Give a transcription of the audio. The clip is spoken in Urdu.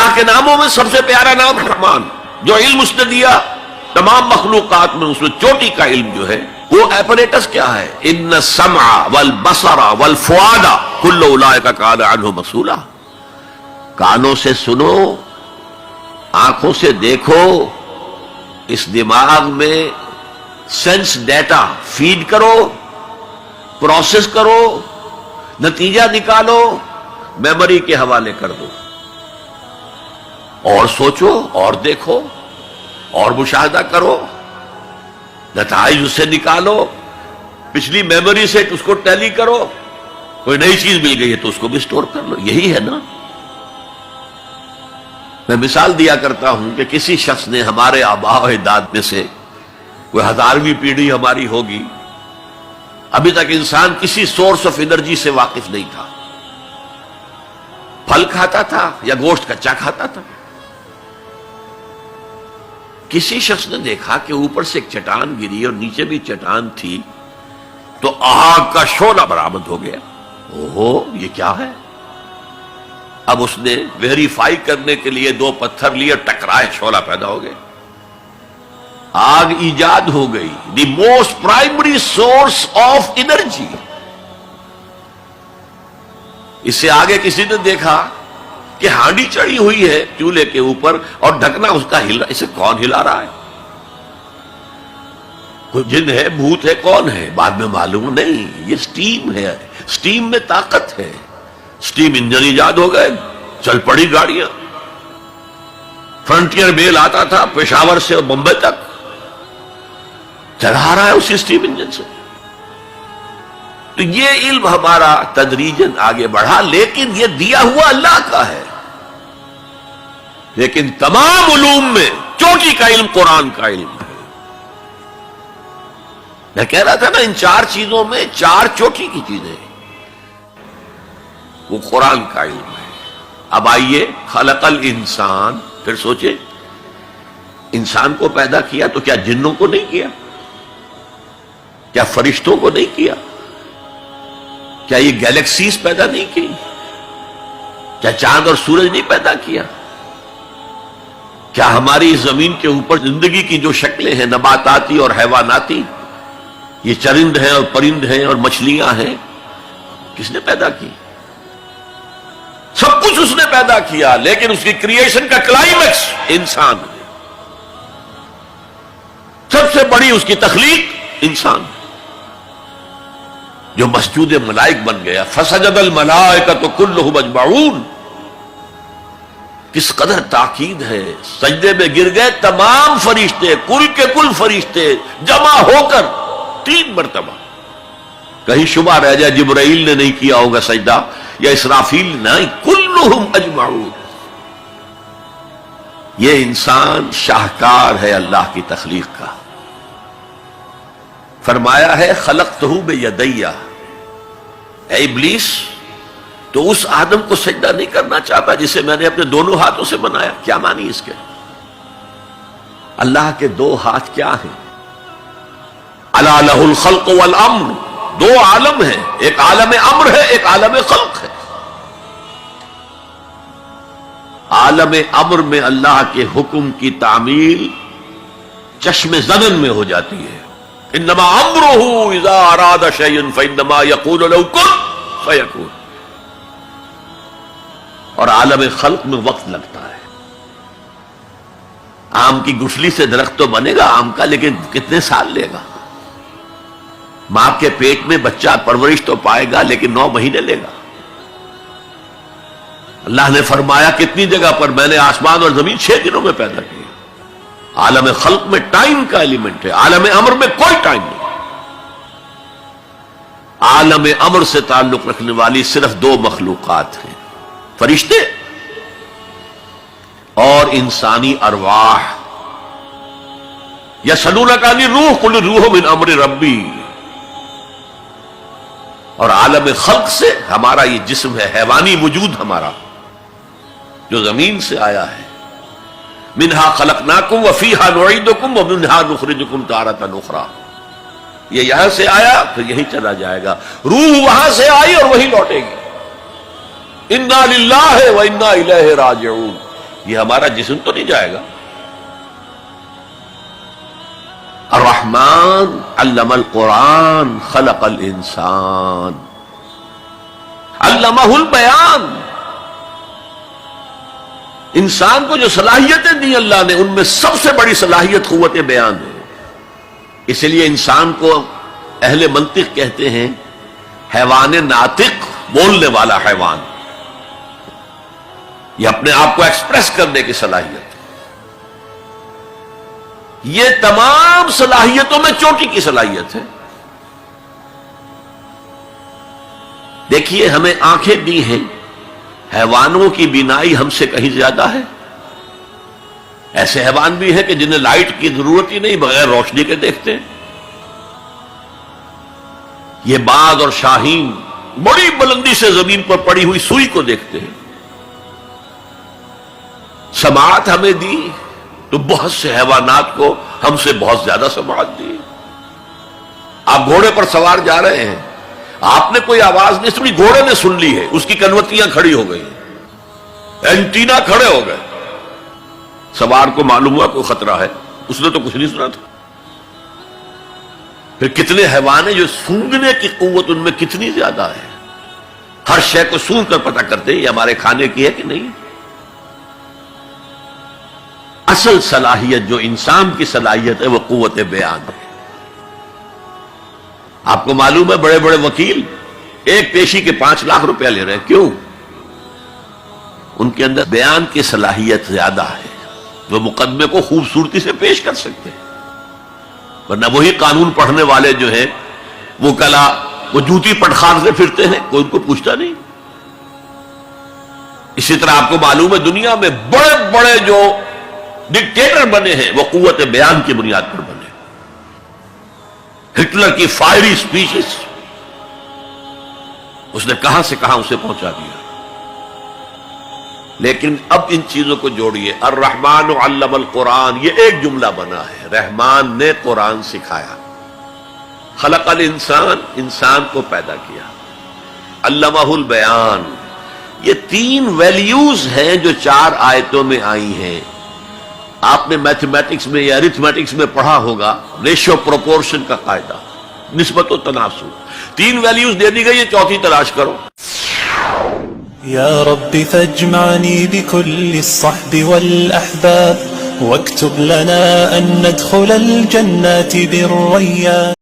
اللہ کے ناموں میں سب سے پیارا نام رحمان، جو علم اس نے دیا تمام مخلوقات میں، اس میں چوٹی کا علم جو ہے وہ ایپریٹس کیا ہے؟ ان السمع والبصر والفؤاد کل اولئک کان عنہ مسئولا. کانوں سے سنو، آنکھوں سے دیکھو، اس دماغ میں سینس ڈیٹا فیڈ کرو، پروسیس کرو، نتیجہ نکالو، میموری کے حوالے کر دو، اور سوچو اور دیکھو اور مشاہدہ کرو، نتائج اس سے نکالو، پچھلی میموری سے اس کو ٹیلی کرو، کوئی نئی چیز مل گئی ہے تو اس کو بھی سٹور کر لو. یہی ہے نا. میں مثال دیا کرتا ہوں کہ کسی شخص نے ہمارے آباء و اجداد میں سے کوئی 1000ویں پیڑھی ہماری ہوگی، ابھی تک انسان کسی سورس آف انرجی سے واقف نہیں تھا. پھل کھاتا تھا یا گوشت کچا کھاتا تھا. کسی شخص نے دیکھا کہ اوپر سے ایک چٹان گری اور نیچے بھی چٹان تھی، تو آگ کا شعلہ برآمد ہو گیا. اوہو، یہ کیا ہے؟ اب اس نے ویریفائی کرنے کے لیے 2 پتھر لیے، ٹکرائے، شعلہ پیدا ہو گیا، آگ ایجاد ہو گئی. The most primary source of energy. اس سے آگے کسی نے دیکھا کہ ہانڈی چڑھی ہوئی ہے چولہے کے اوپر اور ڈھکنا اس کا ہل رہا ہے. اسے کون ہلا رہا ہے؟ کوئی جن ہے، بھوت ہے، کون ہے؟ بعد میں معلوم نہیں، یہ سٹیم ہے. سٹیم میں طاقت ہے. سٹیم انجن ایجاد ہو گئے، چل پڑی گاڑیاں. فرنٹیئر میل آتا تھا پشاور سے بمبئی تک، چلا رہا ہے اسی سٹیم انجن سے. تو یہ علم ہمارا تدریجاً آگے بڑھا، لیکن یہ دیا ہوا اللہ کا ہے. لیکن تمام علوم میں چوٹی کا علم قرآن کا علم ہے. میں کہہ رہا تھا نا، ان 4 چیزوں میں 4 چوٹی کی چیزیں ہیں. وہ قرآن کا علم ہے. اب آئیے، خلق الانسان، پھر سوچے انسان کو پیدا کیا تو کیا جنوں کو نہیں کیا؟ کیا فرشتوں کو نہیں کیا؟ کیا یہ گیلیکسیز پیدا نہیں کی؟ کیا چاند اور سورج نہیں پیدا کیا؟ کیا ہماری اس زمین کے اوپر زندگی کی جو شکلیں ہیں، نباتاتی اور حیواناتی، یہ چرند ہیں اور پرند ہیں اور مچھلیاں ہیں، کس نے پیدا کی؟ سب کچھ اس نے پیدا کیا، لیکن اس کی کریشن کا کلائمیکس انسان ہے. سب سے بڑی اس کی تخلیق انسان ہے، جو مسجود ملائک بن گیا. فسجد الملائکۃ کلھم اجمعون. کس قدر تاکید ہے. سجدے میں گر گئے تمام فرشتے، کل کے کل فرشتے جمع ہو کر 3 مرتبہ. کہیں شبہ رہ جائے جبرائیل نے نہیں کیا ہوگا سجدہ یا اسرافیل، نہیں، کلھم اجمعون. یہ انسان شاہکار ہے اللہ کی تخلیق کا. فرمایا ہے خلقتہ بیدیہ. اے ابلیس، تو اس آدم کو سجدہ نہیں کرنا چاہتا جسے میں نے اپنے دونوں ہاتھوں سے بنایا. کیا معنی اس کے؟ اللہ کے 2 ہاتھ کیا ہیں؟ الا لہ الخلق والامر. 2 عالم ہیں، ایک عالم امر ہے، ایک عالم خلق ہے. عالم امر میں اللہ کے حکم کی تعمیل چشم زدن میں ہو جاتی ہے. انما امرہ اذا اراد شیئا فانما یقول له کن فیکون. اور عالم خلق میں وقت لگتا ہے. آم کی گٹھلی سے درخت تو بنے گا آم کا، لیکن کتنے سال لے گا. ماں کے پیٹ میں بچہ پرورش تو پائے گا، لیکن 9 مہینے لے گا. اللہ نے فرمایا کتنی جگہ پر میں نے آسمان اور زمین 6 دنوں میں پیدا کیا. عالم خلق میں ٹائم کا ایلیمنٹ ہے، عالم امر میں کوئی ٹائم نہیں. عالم امر سے تعلق رکھنے والی صرف 2 مخلوقات ہیں، فرشتے اور انسانی ارواح. یسألونک عن الروح قل الروح من امر ربی. اور عالم خلق سے ہمارا یہ جسم ہے، حیوانی وجود ہمارا جو زمین سے آیا ہے. منہا خلقناکم وفیہا نعیدکم ومنہا نخرجکم تارۃ اخری. یہ یہاں سے آیا پھر یہی چلا جائے گا. روح وہاں سے آئی اور وہی لوٹے گی. انا للہ وانا الیہ راجعون. یہ ہمارا جسم تو نہیں جائے گا. الرحمن علم القرآن خلق الانسان علمہ البیان. انسان کو جو صلاحیتیں دی اللہ نے ان میں سب سے بڑی صلاحیت قوت بیان ہے. اس لیے انسان کو اہل منطق کہتے ہیں حیوان ناطق، بولنے والا حیوان. یہ اپنے آپ کو ایکسپریس کرنے کی صلاحیت. یہ تمام صلاحیتوں میں چوٹی کی صلاحیت ہے. دیکھیے ہمیں آنکھیں دی ہیں، حیوانوں کی بینائی ہم سے کہیں زیادہ ہے. ایسے حیوان بھی ہیں کہ جنہیں لائٹ کی ضرورت ہی نہیں، بغیر روشنی کے دیکھتے ہیں. یہ باز اور شاہین بڑی بلندی سے زمین پر پڑی ہوئی سوئی کو دیکھتے ہیں. سماعت ہمیں دی تو بہت سے حیوانات کو ہم سے بہت زیادہ سماعت دی. آپ گھوڑے پر سوار جا رہے ہیں، آپ نے کوئی آواز نہیں سنی، گھوڑے نے سن لی ہے، اس کی کنوتیاں کھڑی ہو گئی، اینٹینا کھڑے ہو گئے. سوار کو معلوم ہوا کوئی خطرہ ہے، اس نے تو کچھ نہیں سنا تھا. پھر کتنے حیوان ہیں جو سونگنے کی قوت ان میں کتنی زیادہ ہے، ہر شے کو سونگ کر پتہ کرتے ہیں یہ ہمارے کھانے کی ہے کہ نہیں. اصل صلاحیت جو انسان کی صلاحیت ہے وہ قوت بیان ہے. آپ کو معلوم ہے بڑے بڑے وکیل ایک پیشی کے 5 لاکھ روپیہ لے رہے ہیں. کیوں؟ ان کے اندر بیان کی صلاحیت زیادہ ہے، وہ مقدمے کو خوبصورتی سے پیش کر سکتے ہیں. ورنہ وہی قانون پڑھنے والے جو ہیں وہ کلا وہ جوتی پٹخار سے پھرتے ہیں، کوئی ان کو پوچھتا نہیں. اسی طرح آپ کو معلوم ہے دنیا میں بڑے بڑے جو ڈکٹیٹر بنے ہیں وہ قوت بیان کی بنیاد پر بنے. ہٹلر کی فائری سپیچز اس نے کہاں سے کہاں اسے پہنچا دیا. لیکن اب ان چیزوں کو جوڑیے. الرحمن علم القرآن، یہ ایک جملہ بنا ہے. رحمان نے قرآن سکھایا. خلق الانسان، انسان کو پیدا کیا. علمہ البیان، یہ 3 ویلیوز ہیں جو 4 آیتوں میں آئی ہیں. آپ نے میتھمیٹکس میں یا ارتھمیٹکس میں پڑھا ہوگا ریشو پروپورشن کا قاعدہ، نسبت و تناسب. 3 ویلیوز دے دی گئی، یہ چوتھی تلاش کرو. يا رب فاجمعني بكل الصحب والأحباب واكتب لنا أن ندخل الجنات بالريان.